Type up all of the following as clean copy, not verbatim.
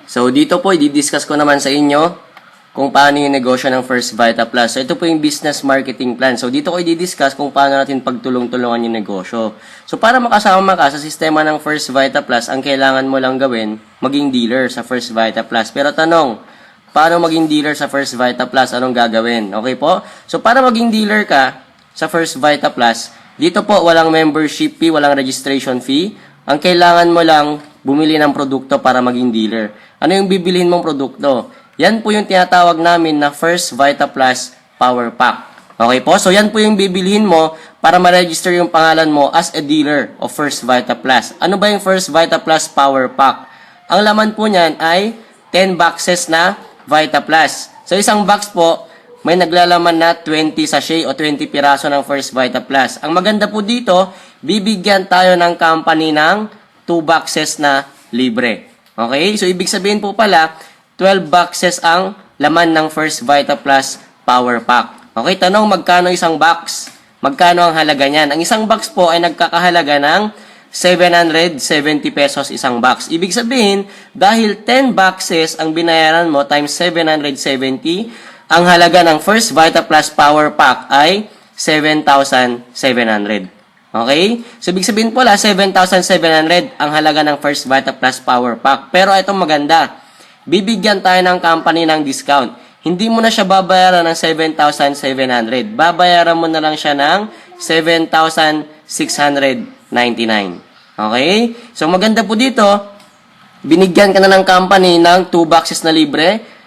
So, dito po, i-discuss ko naman sa inyo kung paano yung negosyo ng First Vita Plus. So, ito po yung business marketing plan. So, dito ko i-discuss kung paano natin pagtulong-tulungan yung negosyo. So, para makasama ka sa sistema ng First Vita Plus, ang kailangan mo lang gawin, maging dealer sa First Vita Plus. Pero tanong, paano maging dealer sa First Vita Plus? Anong gagawin? Okay po? So, para maging dealer ka sa First Vita Plus, dito po, walang membership fee, walang registration fee. Ang kailangan mo lang, bumili ng produkto para maging dealer. Ano yung bibilihin mong produkto? Yan po yung tinatawag namin na First Vita Plus Power Pack. Okay po? So, yan po yung bibilihin mo para ma-register yung pangalan mo as a dealer of First Vita Plus. Ano ba yung First Vita Plus Power Pack? Ang laman po niyan ay 10 boxes na Vita Plus. So, isang box po, may naglalaman na 20 sachet o 20 piraso ng First Vita Plus. Ang maganda po dito, bibigyan tayo ng company ng 2 boxes na libre. Okay? So, ibig sabihin po pala, 12 boxes ang laman ng First Vita Plus Power Pack. Okay? Tanong, magkano isang box? Magkano ang halaga niyan? Ang isang box po ay nagkakahalaga ng 770 pesos isang box. Ibig sabihin, dahil 10 boxes ang binayaran mo times 770, ang halaga ng First Vita Plus Power Pack ay 7,700. Okay? So, ibig sabihin pala, 7,700 ang halaga ng First Vita Plus Power Pack. Pero itong maganda, bibigyan tayo ng company ng discount. Hindi mo na siya babayaran ng 7,700. Babayaran mo na lang siya ng 7,699. Okay? So, maganda po dito, binigyan ka na ng company ng 2 boxes na libre,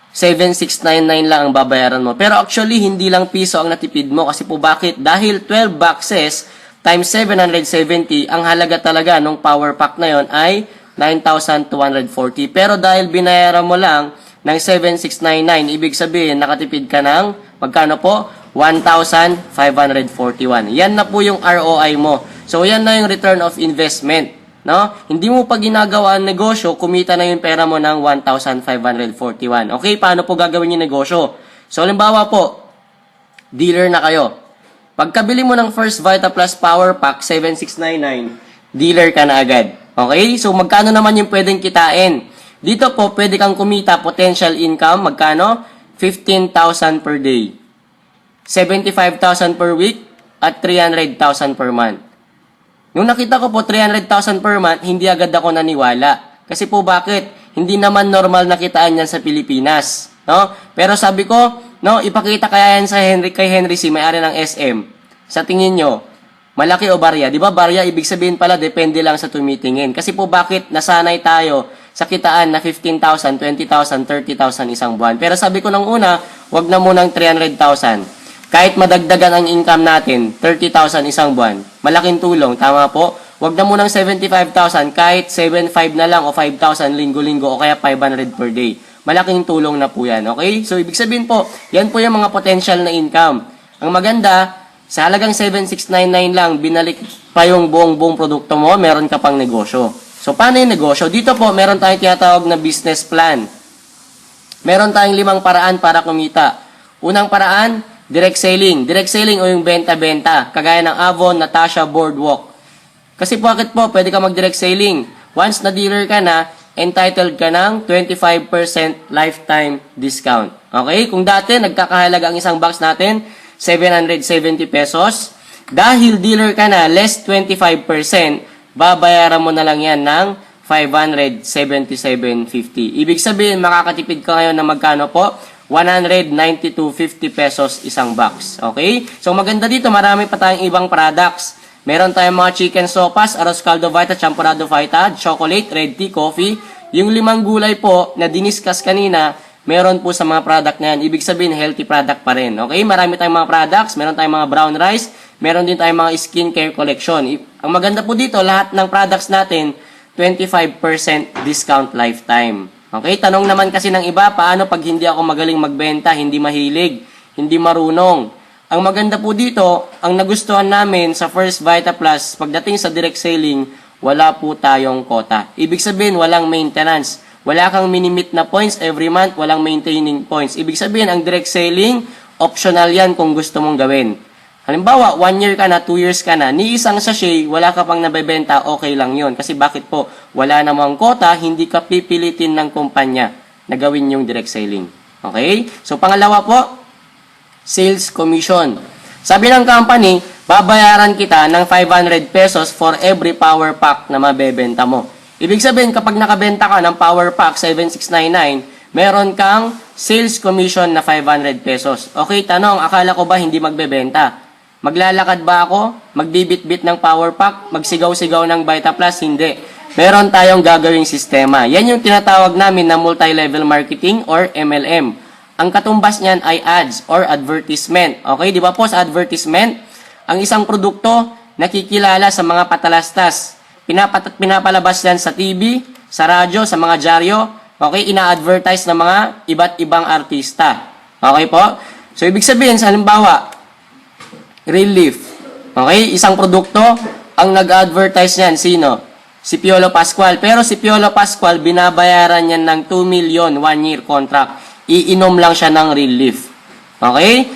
7,699 lang ang babayaran mo. Pero actually, hindi lang piso ang natipid mo. Kasi po bakit? Dahil 12 boxes times 770, ang halaga talaga ng power pack na yon ay 9,240. Pero dahil binayaran mo lang ng 7,699, ibig sabihin, nakatipid ka ng, magkano po? 1,541. Yan na po yung ROI mo. So, yan na yung return of investment. No? Hindi mo pa ginagawa ang negosyo, kumita na yung pera mo ng 1,541. Okay, paano po gagawin yung negosyo? So, halimbawa po, dealer na kayo. Pagkabili mo ng First Vita Plus Power Pack, 7,699, dealer ka na agad. Okay? So, magkano naman yung pwedeng kitain? Dito po, pwede kang kumita, potential income, magkano? 15,000 per day. 75,000 per week, at 300,000 per month. Nung nakita ko po 300,000 per month, hindi agad ako naniwala. Kasi po bakit? Hindi naman normal na kitaan yan sa Pilipinas. No? Pero sabi ko, no, ipakita kaya yan sa kay Henry C, may-ari ng SM. Sa tingin nyo, malaki o barya? Di ba barya, ibig sabihin pala, depende lang sa tumitingin. Kasi po bakit nasanay tayo sa kitaan na 15,000, 20,000, 30,000 isang buwan. Pero sabi ko nung una, wag na munang 300,000. Kahit madagdagan ang income natin, 30,000 isang buwan, malaking tulong, tama po? Huwag na munang 75,000, kahit 7,500 na lang o 5,000 linggo-linggo o kaya 500 per day. Malaking tulong na po yan, okay? So, ibig sabihin po, yan po yung mga potential na income. Ang maganda, sa halagang 7,699 lang, binalik pa yung buong produkto mo, meron ka pang negosyo. So, paano yung negosyo? Dito po, meron tayong tinatawag na business plan. Meron tayong 5 paraan para kumita. Unang paraan, direct selling. Direct selling o yung benta-benta. Kagaya ng Avon, Natasha, Boardwalk. Kasi bakit po, pwede ka mag-direct selling. Once na dealer ka na, entitled ka ng 25% lifetime discount. Okay? Kung dati, nagkakahalaga ang isang box natin, 770 pesos. Dahil dealer ka na, less 25%, babayaran mo na lang yan ng 577.50. Ibig sabihin, makakatipid ka ngayon na magkano po? 192.50 pesos isang box. Okay? So, maganda dito, marami pa tayong ibang products. Meron tayong mga chicken sopas, arroz caldo vita, champurrado vita, chocolate, red tea, coffee. Yung 5 gulay po na diniscuss kanina, meron po sa mga product na yan. Ibig sabihin, healthy product pa rin. Okay? Marami tayong mga products, meron tayong mga brown rice, meron din tayong mga skincare collection. Ang maganda po dito, lahat ng products natin, 25% discount lifetime. Okay? Tanong naman kasi ng iba, paano pag hindi ako magaling magbenta, hindi mahilig, hindi marunong? Ang maganda po dito, ang nagustuhan namin sa First Vita Plus, pagdating sa direct selling, wala po tayong quota. Ibig sabihin, walang maintenance. Wala kang minimit na points every month, walang maintaining points. Ibig sabihin, ang direct selling, optional yan kung gusto mong gawin. Halimbawa, 1 year ka na, 2 years ka na, ni isang sachet, wala ka pang nabebenta, okay lang yon. Kasi bakit po? Wala namang quota, hindi ka pipilitin ng kumpanya na gawin yung direct selling. Okay? So, pangalawa po, sales commission. Sabi ng company, babayaran kita ng 500 pesos for every power pack na mabebenta mo. Ibig sabihin, kapag nakabenta ka ng power pack 7699, meron kang sales commission na 500 pesos. Okay, tanong, akala ko ba hindi magbebenta? Maglalakad ba ako? Magbibit-bit ng power pack? Magsigaw-sigaw ng Vita Plus? Hindi. Meron tayong gagawing sistema. Yan yung tinatawag namin na multi-level marketing or MLM. Ang katumbas niyan ay ads or advertisement. Okay, di ba po sa advertisement? Ang isang produkto nakikilala sa mga patalastas. Pinapalabas yan sa TV, sa radyo, sa mga dyaryo. Okay, ina-advertise ng mga iba't ibang artista. Okay po? So, ibig sabihin, sa halimbawa, Relief. Okay? Isang produkto, ang nag-advertise niyan, sino? Si Piolo Pascual. Pero si Piolo Pascual, binabayaran niyan ng 2 million, 1-year contract. Iinom lang siya ng Relief. Okay?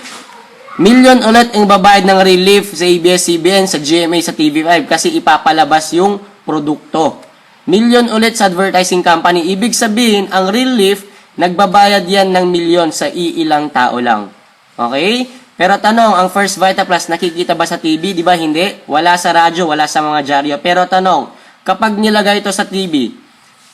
Million ulit ang babayad ng Relief sa ABS-CBN, sa GMA, sa TV5 kasi ipapalabas yung produkto. Million ulit sa advertising company. Ibig sabihin, ang Relief, nagbabayad yan ng milyon sa iilang tao lang. Okay? Pero tanong, ang First Vita Plus, nakikita ba sa TV? Di ba hindi? Wala sa radyo, wala sa mga dyaryo. Pero tanong, kapag nilagay ito sa TV,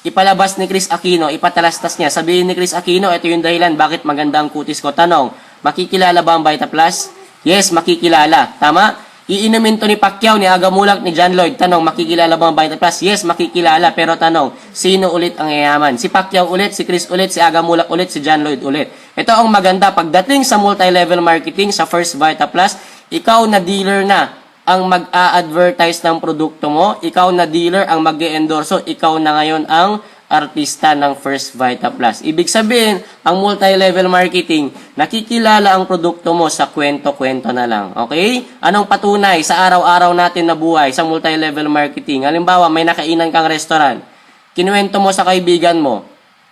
ipalabas ni Chris Aquino, ipatalastas niya, sabihin ni Chris Aquino, ito yung dahilan, bakit maganda ang kutis ko. Tanong, makikilala ba ang Vita Plus? Yes, makikilala. Tama? Iinumin to ni Pacquiao, ni Agamulak, ni John Lloyd. Tanong, makikilala ba ang Vita Plus? Yes, makikilala. Pero tanong, sino ulit ang yayaman? Si Pacquiao ulit, si Chris ulit, si Agamulak ulit, si John Lloyd ulit. Ito ang maganda. Pagdating sa multi-level marketing, sa First Vita Plus, ikaw na dealer na ang mag-a-advertise ng produkto mo. Ikaw na dealer ang mag-e-endorso. Ikaw na ngayon ang artista ng First Vita Plus. Ibig sabihin, ang multi-level marketing, nakikilala ang produkto mo sa kwento-kwento na lang. Okay? Anong patunay sa araw-araw natin na buhay sa multi-level marketing? Halimbawa, may nakainan kang restaurant. Kinuwento mo sa kaibigan mo.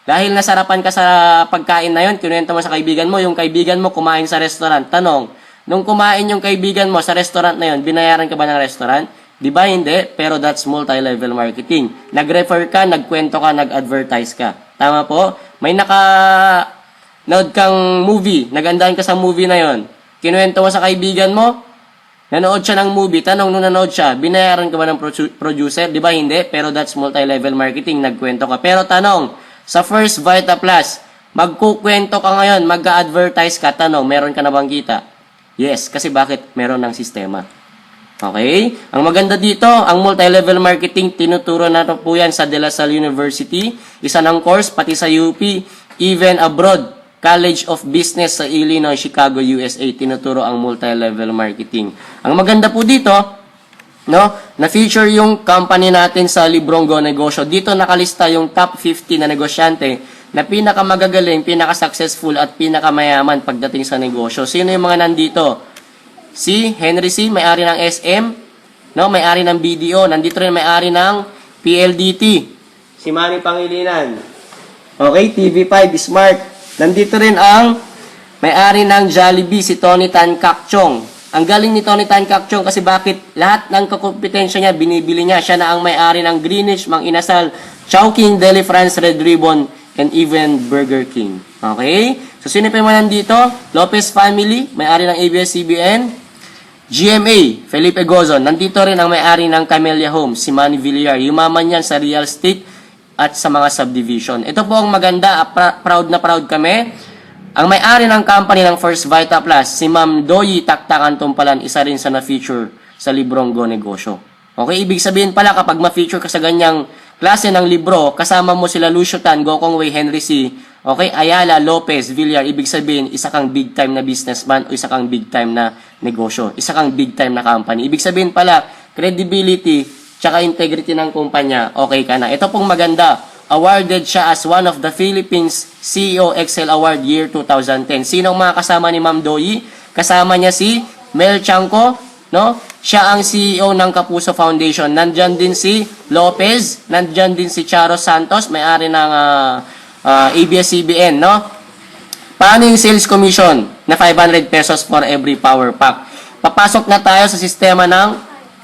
Dahil nasarapan ka sa pagkain na yon, kinuwento mo sa kaibigan mo, yung kaibigan mo kumain sa restaurant. Tanong, nung kumain yung kaibigan mo sa restaurant na yon, binayaran ka ba ng restaurant? Di ba hindi? Pero that's multi-level marketing. Nag-refer ka, nagkwento ka, nag-advertise ka. Tama po? May naka-nood kang movie. Nagandahan ka sa movie na yon. Kinuwento mo sa kaibigan mo, nanood siya ng movie. Tanong nung nanood siya, binayaran ka ba ng producer? Di ba hindi? Pero that's multi-level marketing. Nagkwento ka. Pero tanong, sa First Vita Plus, magkukwento ka ngayon, mag-advertise ka. Tanong, meron ka na bang kita? Yes, kasi bakit? Meron ng sistema. Okay? Ang maganda dito, ang multi-level marketing, tinuturo na po yan sa De La Salle University. Isa ng course, pati sa UP, even abroad, College of Business sa Illinois, Chicago, USA, tinuturo ang multi-level marketing. Ang maganda po dito, no, na-feature yung company natin sa Librong Go Negosyo. Dito nakalista yung top 50 na negosyante na pinakamagagaling, pinaka-successful at pinakamayaman pagdating sa negosyo. Sino yung mga nandito? Si Henry C., may-ari ng SM, no, may-ari ng BDO, nandito rin may-ari ng PLDT. Si Manny Pangilinan. Okay, TV5, Smart. Nandito rin ang may-ari ng Jollibee, si Tony Tan Cakchong. Ang galing ni Tony Tan Cakchong kasi bakit lahat ng kakompetensya niya, binibili niya. Siya na ang may-ari ng Greenwich, Mang Inasal, Chowking, Deli France, Red Ribbon, and even Burger King. Okay? So, sino pa yung mga nandito? Lopez Family, may-ari ng ABS-CBN. GMA, Felipe Gozon. Nandito rin ang may-ari ng Camellia Homes, si Manny Villar. Yumaman yan sa real estate at sa mga subdivision. Ito po ang maganda. Proud na proud kami. Ang may-ari ng company ng First Vita Plus, si Ma'am Doyi Taktakan Tumpalan, isa rin sa na-feature sa Librong Go Negosyo. Okay, ibig sabihin pala kapag ma-feature ka sa ganyang klase ng libro, kasama mo sila Lucio Tan, Gokong Wei, Henry C., okay, Ayala, Lopez, Villar, ibig sabihin, isa kang big time na businessman o isa kang big time na negosyo, isa kang big time na company. Ibig sabihin pala, credibility, tsaka integrity ng kumpanya, okay ka na. Ito pong maganda, awarded siya as one of the Philippines CEO Excel Award Year 2010. Sinong mga kasama ni Ma'am Doyi? Kasama niya si Mel Chanco, no? Siya ang CEO ng Kapuso Foundation. Nandyan din si Lopez, nandyan din si Charo Santos, may-ari ng ABS-CBN, no? Paano yung sales commission na 500 pesos for every power pack? papasok na tayo sa sistema ng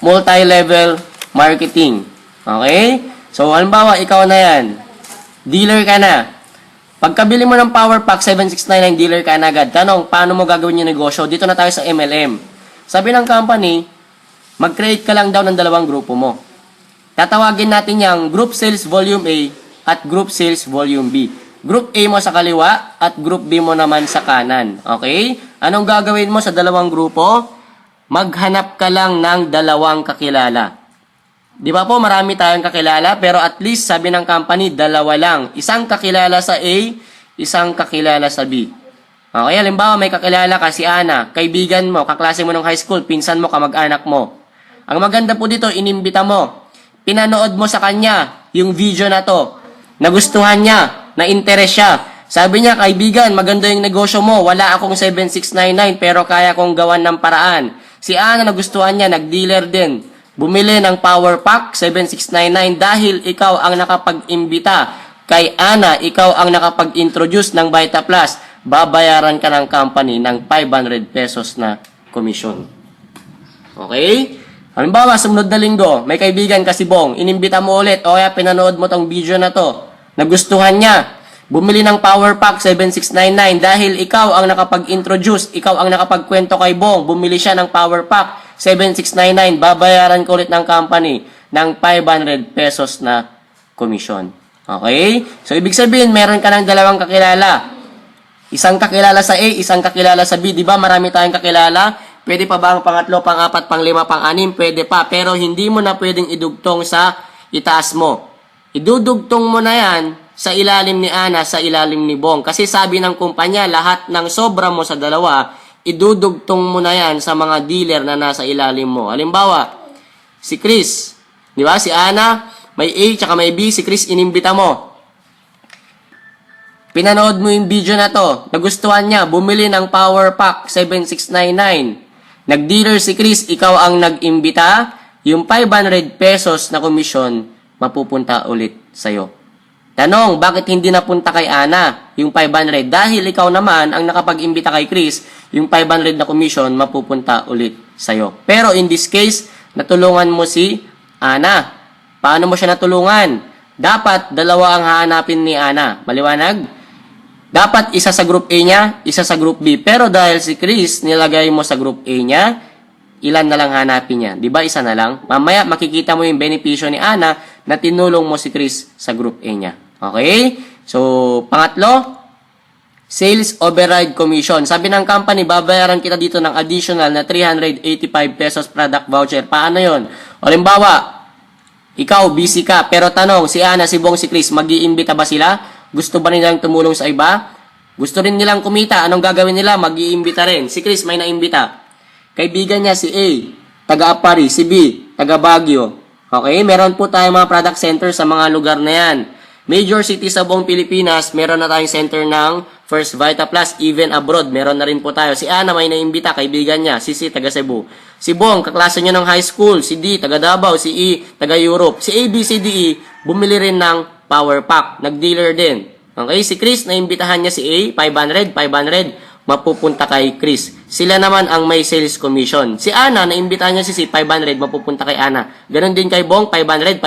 multi-level marketing. Okay? So, halimbawa, ikaw na yan. Dealer ka na. Pagkabili mo ng Power Pack 7699, dealer ka na agad. Tanong, paano mo gagawin yung negosyo? Dito na tayo sa MLM. Sabi ng company, mag-create ka lang daw ng dalawang grupo mo. Tatawagin natin yung Group Sales Volume A at Group Sales Volume B. Group A mo sa kaliwa at Group B mo naman sa kanan. Okay? Anong gagawin mo sa dalawang grupo? Maghanap ka lang ng dalawang kakilala. Di ba po, marami tayong kakilala, pero at least sabi ng company, dalawa lang. Isang kakilala sa A, isang kakilala sa B. Okay, halimbawa may kakilala ka si Ana, kaibigan mo, kaklase mo ng high school, pinsan mo, kamag-anak mo. Ang maganda po dito, inimbita mo. Pinanood mo sa kanya yung video na to. Nagustuhan niya, na-interest siya. Sabi niya, kaibigan, maganda yung negosyo mo. Wala akong 7699 pero kaya kong gawan ng paraan. Si Ana nagustuhan niya, nag-dealer din. Bumili ng Power Pack 7699 dahil ikaw ang nakapag-imbita. Kay Ana, ikaw ang nakapag-introduce ng Vita Plus. Babayaran ka ng company ng 500 pesos na komisyon. Okay? Halimbawa, sumunod na linggo, may kaibigan ka si Bong, inimbita mo ulit, o kaya pinanood mo tong video na to. Nagustuhan niya. Bumili ng Power Pack 7699 dahil ikaw ang nakapag-introduce, ikaw ang nakapagkwento kay Bong. Bumili siya ng Power Pack 7699, babayaran ko ulit ng company ng 500 pesos na komisyon. Okay? So, ibig sabihin, meron ka ng dalawang kakilala. Isang kakilala sa A, isang kakilala sa B. Diba marami tayong kakilala? Pwede pa ba ang pangatlo, pang-apat, pang-lima, pang-anim? Pwede pa. Pero hindi mo na pwedeng idugtong sa itaas mo. Idudugtong mo na yan sa ilalim ni Ana, sa ilalim ni Bong. Kasi sabi ng kumpanya, lahat ng sobra mo sa dalawa, idudugtong mo na yan sa mga dealer na nasa ilalim mo. Halimbawa, si Chris. Di ba? Si Ana, may A, tsaka may B. Si Chris, inimbita mo. Pinanood mo yung video na to. Nagustuhan niya. Bumili ng Power Pack 7699. Nag-dealer si Chris, ikaw ang nag-imbita, yung 500 pesos na komisyon, mapupunta ulit sa'yo. Tanong, bakit hindi napunta kay Ana yung 500? Dahil ikaw naman ang nakapag-imbita kay Chris, yung 500 na komisyon, mapupunta ulit sa'yo. Pero in this case, natulungan mo si Ana. Paano mo siya natulungan? Dapat dalawa ang hahanapin ni Ana. Maliwanag? Dapat isa sa group A niya, isa sa group B. Pero dahil si Chris, nilagay mo sa group A niya, ilan na lang hanapin niya? Di ba isa na lang? Mamaya makikita mo yung benepisyo ni Ana na tinulong mo si Chris sa group A niya. Okay? So, pangatlo, sales override commission. Sabi ng company, babayaran kita dito ng additional na 385 pesos product voucher. Paano yon? O halimbawa, ikaw, busy ka. Pero tanong, si Ana, si Bong, si Chris, mag-iimbita ba sila? Gusto ba nilang tumulong sa iba? Gusto rin nilang kumita. Anong gagawin nila? Mag-iimbita rin. Si Chris may naimbita. Kaibigan niya si A, taga-Apari. Si B, taga-Baguio. Okay? Meron po tayong mga product center sa mga lugar na yan. Major cities sa buong Pilipinas, meron na tayong center ng First Vita Plus. Even abroad, meron na rin po tayo. Si Ana may naimbita, kaibigan niya. Si C, taga-Cebu. Si Bong, kaklase niya ng high school. Si D, taga-Davao. Si E, taga-Europe. Si A, B, C, D, E, bumili rin ng Power Pack. Nag-dealer din. Okay? Si Chris, naimbitahan niya si A, 500, mapupunta kay Chris. Sila naman ang may sales commission. Si Ana, naimbitahan niya si C, 500, mapupunta kay Ana. Ganon din kay Bong, 500,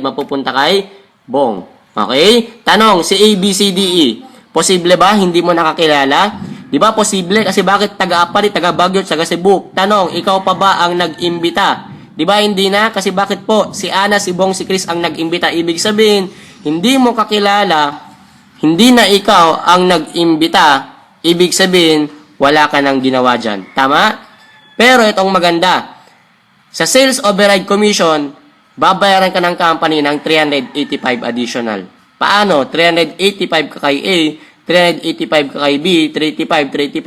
mapupunta kay Bong. Okay? Tanong, si A, B, C, D, E, posible ba hindi mo nakakilala? Di ba posible? Kasi bakit taga-Apari, taga-Baguio, taga-Cebu? Tanong, ikaw pa ba ang nag-imbita? Di ba hindi na? Kasi bakit po? Si Ana, si Bong, si Chris ang nag-imbita. Ibig sabihin, hindi mo kakilala, hindi na ikaw ang nag-imbita, ibig sabihin, wala ka nang ginawa dyan. Tama? Pero itong maganda, sa sales override commission, babayaran ka ng company ng 385 additional. Paano? 385 ka kay A, 385 ka kay B, 385,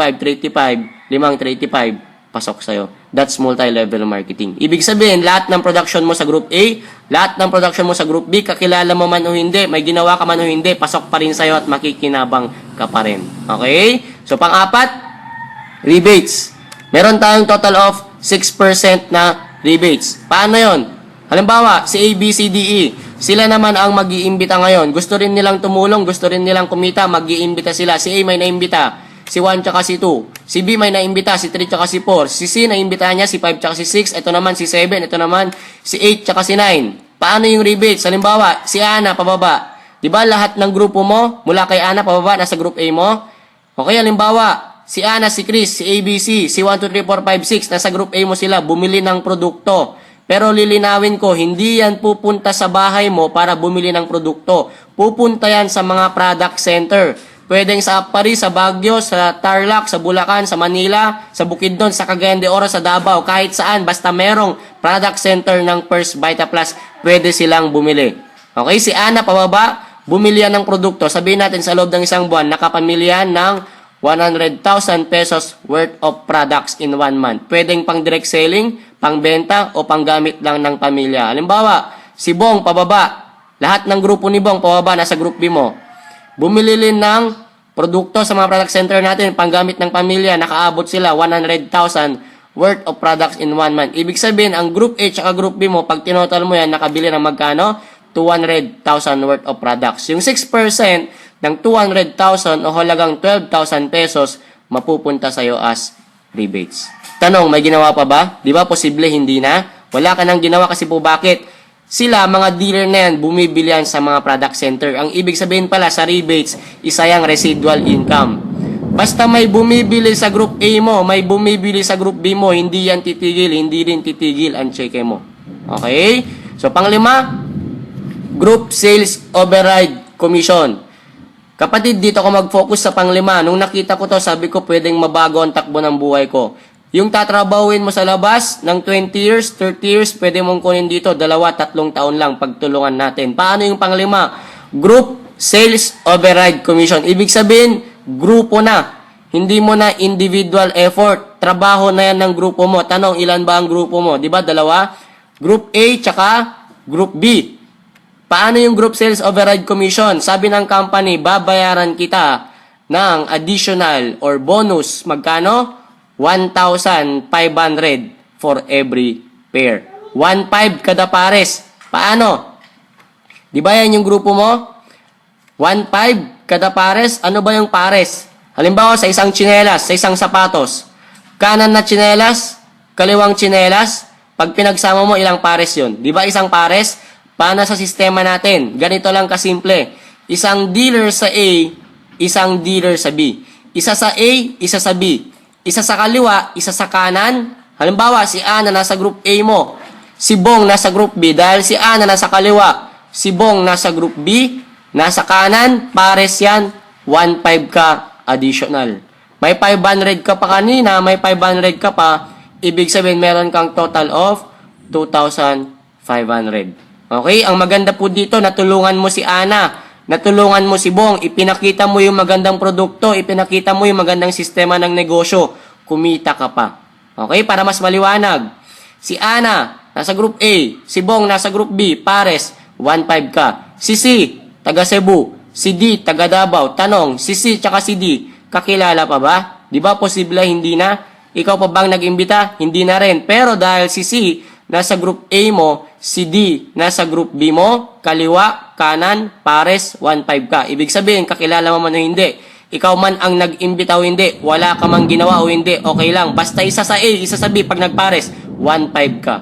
535, pasok sa'yo. That's multi-level marketing. Ibig sabihin, lahat ng production mo sa group A, lahat ng production mo sa group B, kakilala mo man o hindi, may ginawa ka man o hindi, pasok pa rin sa'yo at makikinabang ka pa rin. Okay? So, pang-apat, rebates. Meron tayong total of 6% na rebates. Paano yon? Halimbawa, si A, B, C, D, E, sila naman ang mag-iimbita ngayon. Gusto rin nilang tumulong, gusto rin nilang kumita, mag-iimbita sila. Si A may naimbita. si 1 tsaka si 2. Si B may naimbita, si 3 tsaka si 4. Si C naimbitahan niya, si 5 tsaka si 6. Ito naman si 7, ito naman si 8 tsaka si 9. Paano yung rebates? Halimbawa, si Ana, pababa. Diba lahat ng grupo mo, mula kay Ana, pababa, nasa group A mo? Okay, halimbawa, si Ana, si Chris, si ABC, si 1, 2, 3, 4, 5, 6, nasa group A mo sila, bumili ng produkto. Pero lilinawin ko, hindi yan pupunta sa bahay mo para bumili ng produkto. Pupunta yan sa mga product center. Pwedeng sa Paris, sa Baguio, sa Tarlac, sa Bulacan, sa Manila, sa Bukidnon, sa Cagayan de Oro, sa Davao, kahit saan, basta merong product center ng First Vita Plus, pwede silang bumili. Okay, si Ana pababa, bumili yan ng produkto. Sabihin natin sa loob ng isang buwan, nakapamili yan ng 100,000 pesos worth of products in 1 month. Pwedeng pang direct selling, pang benta, o pang gamit lang ng pamilya. Halimbawa, si Bong pababa, lahat ng grupo ni Bong pababa, nasa group B mo. Bumili rin ng produkto sa mga product center natin, panggamit ng pamilya, nakaabot sila 100,000 worth of products in 1 month. Ibig sabihin, ang group A at group B mo, pag tinotal mo yan, nakabili ng magkano? 200,000 worth of products. Yung 6% ng 200,000 o halagang 12,000 pesos, mapupunta sa'yo as rebates. Tanong, may ginawa pa ba? Di ba posible hindi na? Wala ka nang ginawa kasi po bakit? Sila, mga dealer na yan, bumibili yan sa mga product center. Ang ibig sabihin pala sa rebates, isa yung residual income. Basta may bumibili sa group A mo, may bumibili sa group B mo, hindi yan titigil, hindi rin titigil ang cheque mo. Okay? So, panglima, group sales override commission. Kapatid, dito ako mag-focus sa panglima. Nung nakita ko to, sabi ko, pwedeng mabago ang takbo ng buhay ko. Yung tatrabahuin mo sa labas ng 20 years, 30 years, pwede mong kunin dito, 2-3 taon lang pagtulungan natin. Paano yung panglima? Group Sales Override Commission. Ibig sabihin, grupo na. Hindi mo na individual effort. Trabaho na yan ng grupo mo. Tanong, ilan ba ang grupo mo? Diba, 2? Group A, tsaka Group B. Paano yung Group Sales Override Commission? Sabi ng company, babayaran kita ng additional or bonus. Magkano? 1,500 for every pair. 1,500 kada pares. Paano? Di ba yan yung grupo mo? 1,500 kada pares. Ano ba yung pares? Halimbawa sa isang tsinelas, sa isang sapatos. Kanan na tsinelas, kaliwang tsinelas. Pag pinagsama mo, ilang pares yun? Di ba isang pares? Paano sa sistema natin? Ganito lang kasimple. Isang dealer sa A, isang dealer sa B. Isa sa A, isa sa B. Isa sa kaliwa, isa sa kanan. Halimbawa, si Ana nasa group A mo. Si Bong nasa group B. Dahil si Ana nasa kaliwa, si Bong nasa group B, nasa kanan, pares yan, 1,500 ka additional. May 500 ka pa kanina, may 500 ka pa, ibig sabihin meron kang total of 2,500. Okay? Ang maganda po dito, natulungan mo si Ana. Natulungan mo si Bong, ipinakita mo yung magandang produkto, ipinakita mo yung magandang sistema ng negosyo, kumita ka pa. Okay? Para mas maliwanag. Si Ana, nasa group A. Si Bong, nasa group B. Pares, 1,500 ka. Si C, taga Cebu. Si D, taga Davao. Tanong, si C tsaka si D, kakilala pa ba? Di ba posible hindi na? Ikaw pa bang nag-imbita? Hindi na rin. Pero dahil si C, nasa group A mo, si D, nasa group B mo, kaliwa, kanan, pares, 1,500 ka. Ibig sabihin, kakilala mo man o hindi. Ikaw man ang nag-imbita o hindi, wala ka mang ginawa o hindi, okay lang. Basta isa sa A, isa sa B, pag nagpares, 1,500 ka.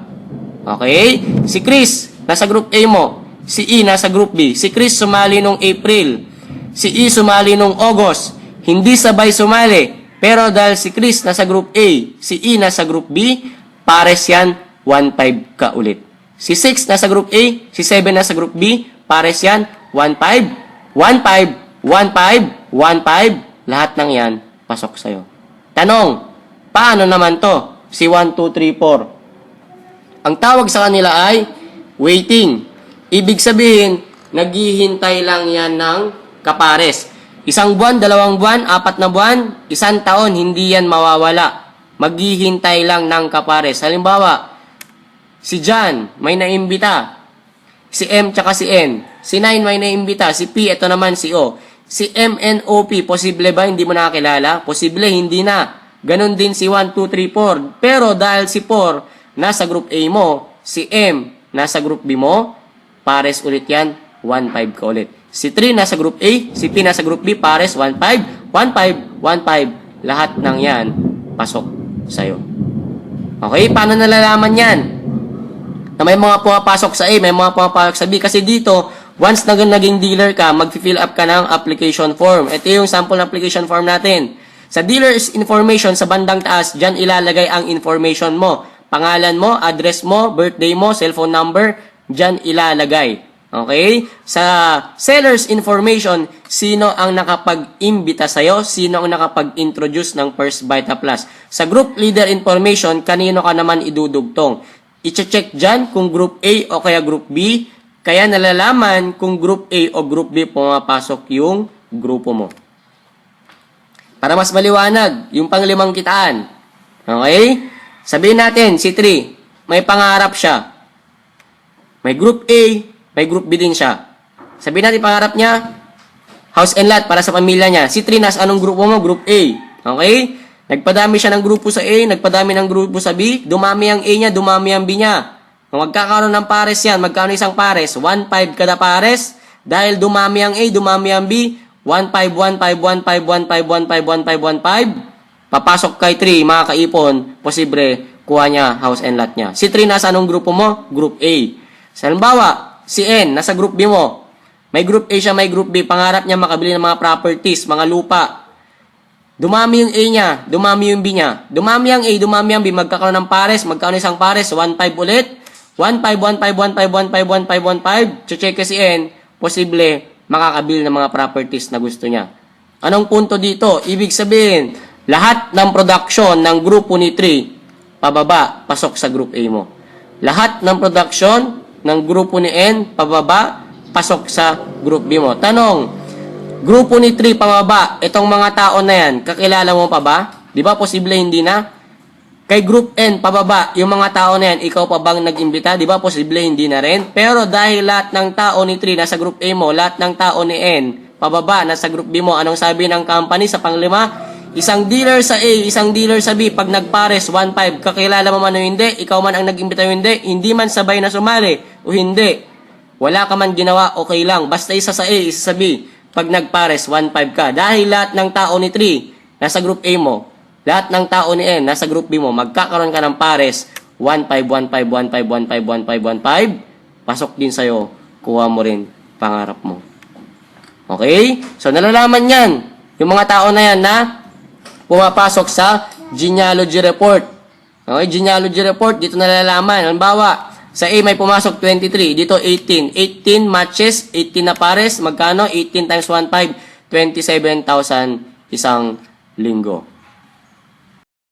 Okay? Si Chris, nasa group A mo. Si E, nasa group B. Si Chris sumali nung April. Si E, sumali nung August. Hindi sabay sumali. Pero dahil si Chris nasa group A, si E nasa group B, pares yan, 1,500 ka ulit. Si 6 nasa group A, si 7 nasa group B, pares yan, 1,500. 1,500, 1,500, 1,500. Lahat ng yan, pasok sa'yo. Tanong, paano naman to? Si 1, 2, 3, 4. Ang tawag sa kanila ay waiting. Ibig sabihin, naghihintay lang yan ng kapares. 1 buwan, 2 buwan, 4 na buwan, 1 taon, hindi yan mawawala. Maghihintay lang ng kapares. Halimbawa, si John, may naimbita. Si M tsaka si N. Si 9 may naimbita. Si P, ito naman si O. Si M, N, O, P, posible ba hindi mo nakakilala? Posible, hindi na. Ganon din si 1, 2, 3, 4. Pero dahil si 4 nasa group A mo, si M nasa group B mo, pares ulit yan, 1,500 ka ulit. Si 3 nasa group A, si P nasa group B, pares 1,500, 1,500, 1,500. lahat ng yan, pasok sa'yo. Okay? Paano nalalaman yan? Na may mga pumapasok sa A, may mga pumapasok sa B. Kasi dito, once na naging dealer ka, mag-fill up ka ng application form. Ito yung sample application form natin. Sa dealer's information, sa bandang taas, dyan ilalagay ang information mo. Pangalan mo, address mo, birthday mo, cellphone number, dyan ilalagay. Okay? Sa seller's information, sino ang nakapag-imbita sa'yo? Sino ang nakapag-introduce ng First Vita Plus? Sa group leader information, kanino ka naman idudugtong? I-check dyan kung group A o kaya group B. Kaya nalalaman kung group A o group B pumapasok yung grupo mo. Para mas maliwanag, yung panglimang kitaan. Okay? Sabihin natin, si 3, may pangarap siya. May group A, may group B din siya. Sabihin natin pangarap niya, house and lot para sa pamilya niya. Si 3, nasa anong grupo mo? Group A. Okay? Nagpadami siya ng grupo sa A, nagpadami ng grupo sa B, dumami ang A niya, dumami ang B niya. Kung magkakaroon ng pares yan, magkano isang pares? 1.5 kada pares. Dahil dumami ang A, dumami ang B, 1.5, 1.5, 1.5, 1.5, 1.5, 1.5, 1.5. Papasok kay 3, mga kaipon, posible, kuha niya house and lot niya. Si 3, nasa anong grupo mo? Group A. Sa halimbawa, si N, nasa group B mo. May group A siya, may group B. Pangarap niya makabili ng mga properties, mga lupa. Dumami yung A niya, dumami yung B niya. Dumami ang A, dumami ang B. Magkakaroon ng pares. Magkano isang pares? 1.5 ulit. 1.5, 1.5, 1.5, 1.5, 1.5, 1.5. Check si N, posible makakabili ng mga properties na gusto niya. Anong punto dito? Ibig sabihin, lahat ng production ng grupo ni 3, pababa, pasok sa group A mo. Lahat ng production ng grupo ni N, pababa, pasok sa group B mo. Tanong, grupo ni 3, pababa, itong mga tao na yan, kakilala mo pa ba? Di ba posible hindi na? Kay group N, pababa, yung mga tao na yan, ikaw pa bang nag-imbita? Di ba posible hindi na rin? Pero dahil lahat ng tao ni 3 nasa group A mo, lahat ng tao ni N, pababa, nasa group B mo, anong sabi ng company sa panglima? Isang dealer sa A, isang dealer sa B, pag nagpares 1.5, kakilala mo man o hindi, ikaw man ang nag-imbita o hindi man sabay na sumali o hindi, wala ka man ginawa, okay lang. Basta isa sa A, isa sa B, pag nagpares 1.5 ka. Dahil lahat ng tao ni 3, nasa group A mo, lahat ng tao ni N, nasa group B mo, magkakaroon ka ng pares 1.5, 1.5, 1.5, 1.5, 1.5, 1.5, pasok din sa'yo, kuha mo rin pangarap mo. Okay? So, nalalaman yan. Yung mga tao na yan na pumapasok sa genealogy report. Okay, genealogy report, dito nalalaman. Halimbawa, sa A may pumasok 23, dito 18. 18 matches, 18 na pares, magkano? 18 times 1.5, 27,000 isang linggo.